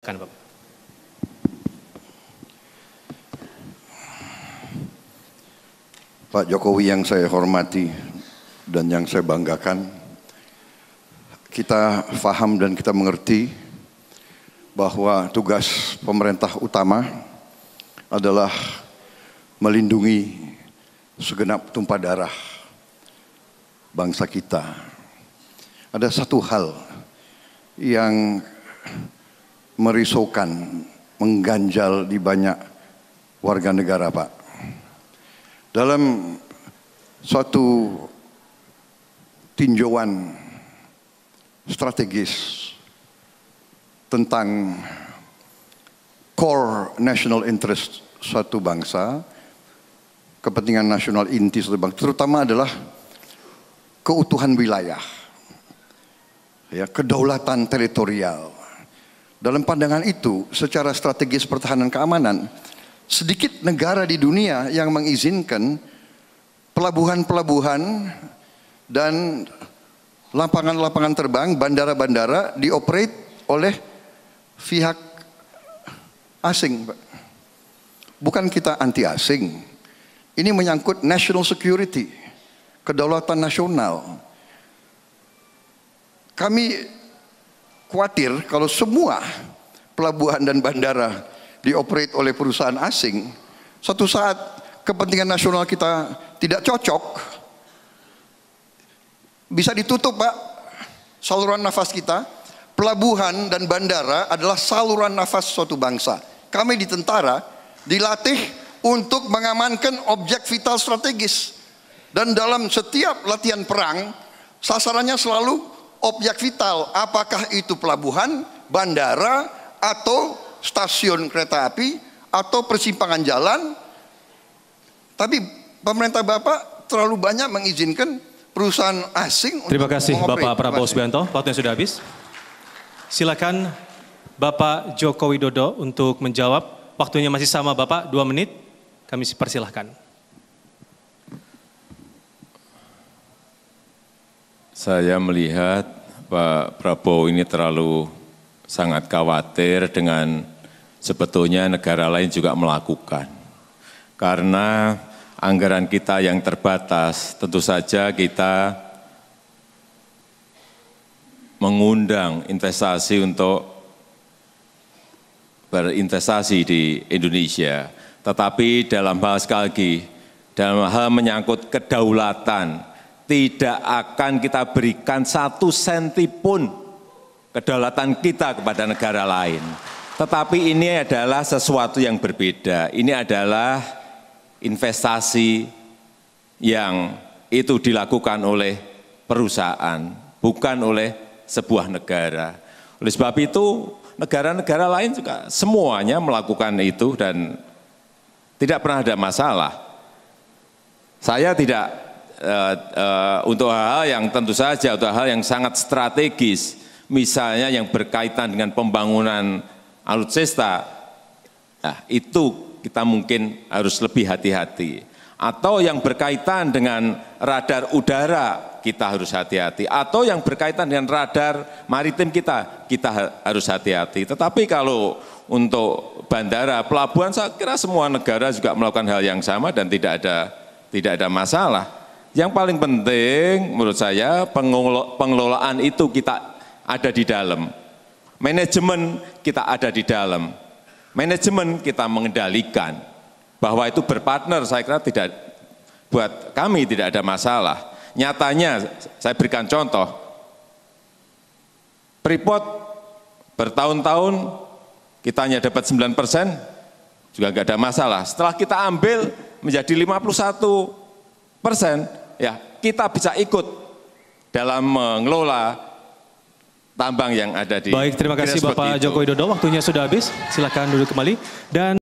Kan, Bapak. Pak Jokowi yang saya hormati dan yang saya banggakan, kita paham dan kita mengerti bahwa tugas pemerintah utama adalah melindungi segenap tumpah darah bangsa kita. Ada satu hal yang merisaukan, mengganjal di banyak warga negara, Pak. Dalam suatu tinjauan strategis tentang core national interest suatu bangsa, kepentingan nasional inti suatu bangsa, terutama adalah keutuhan wilayah, ya, kedaulatan teritorial. Dalam pandangan itu, secara strategis pertahanan keamanan, sedikit negara di dunia yang mengizinkan pelabuhan-pelabuhan dan lapangan-lapangan terbang, bandara-bandara dioperate oleh pihak asing. Bukan kita anti asing. Ini menyangkut national security, kedaulatan nasional. Kami khawatir kalau semua pelabuhan dan bandara dioperate oleh perusahaan asing, suatu saat kepentingan nasional kita tidak cocok, bisa ditutup, Pak, saluran nafas kita. Pelabuhan dan bandara adalah saluran nafas suatu bangsa. Kami di tentara dilatih untuk mengamankan objek vital strategis, dan dalam setiap latihan perang sasarannya selalu objek vital, apakah itu pelabuhan, bandara, atau stasiun kereta api, atau persimpangan jalan. Tapi pemerintah Bapak terlalu banyak mengizinkan perusahaan asing. Terima kasih Bapak Prabowo Subianto, waktunya sudah habis. Silakan Bapak Joko Widodo untuk menjawab. Waktunya masih sama Bapak, 2 menit, kami persilahkan. Saya melihat Pak Prabowo ini terlalu sangat khawatir dengan sebetulnya negara lain juga melakukan. Karena anggaran kita yang terbatas, tentu saja kita mengundang investasi untuk berinvestasi di Indonesia. Tetapi dalam hal, sekali lagi, dalam hal menyangkut kedaulatan, tidak akan kita berikan 1 senti pun kedaulatan kita kepada negara lain. Tetapi ini adalah sesuatu yang berbeda. Ini adalah investasi yang itu dilakukan oleh perusahaan, bukan oleh sebuah negara. Oleh sebab itu, negara-negara lain juga semuanya melakukan itu dan tidak pernah ada masalah. Saya tidak untuk hal-hal yang tentu saja, untuk hal yang sangat strategis, misalnya yang berkaitan dengan pembangunan alutsista, nah, itu kita mungkin harus lebih hati-hati. Atau yang berkaitan dengan radar udara, kita harus hati-hati. Atau yang berkaitan dengan radar maritim kita harus hati-hati. Tetapi kalau untuk bandara, pelabuhan, saya kira semua negara juga melakukan hal yang sama dan tidak ada masalah. Yang paling penting menurut saya pengelolaan itu kita ada di dalam. Manajemen kita ada di dalam. Manajemen kita mengendalikan. Bahwa itu berpartner, saya kira buat kami tidak ada masalah. Nyatanya saya berikan contoh. Freeport bertahun-tahun kita hanya dapat 9%, juga nggak ada masalah. Setelah kita ambil menjadi 51%, ya, kita bisa ikut dalam mengelola tambang yang ada di. Baik, terima kasih Bapak Joko Widodo. Waktunya sudah habis. Silakan duduk kembali. Dan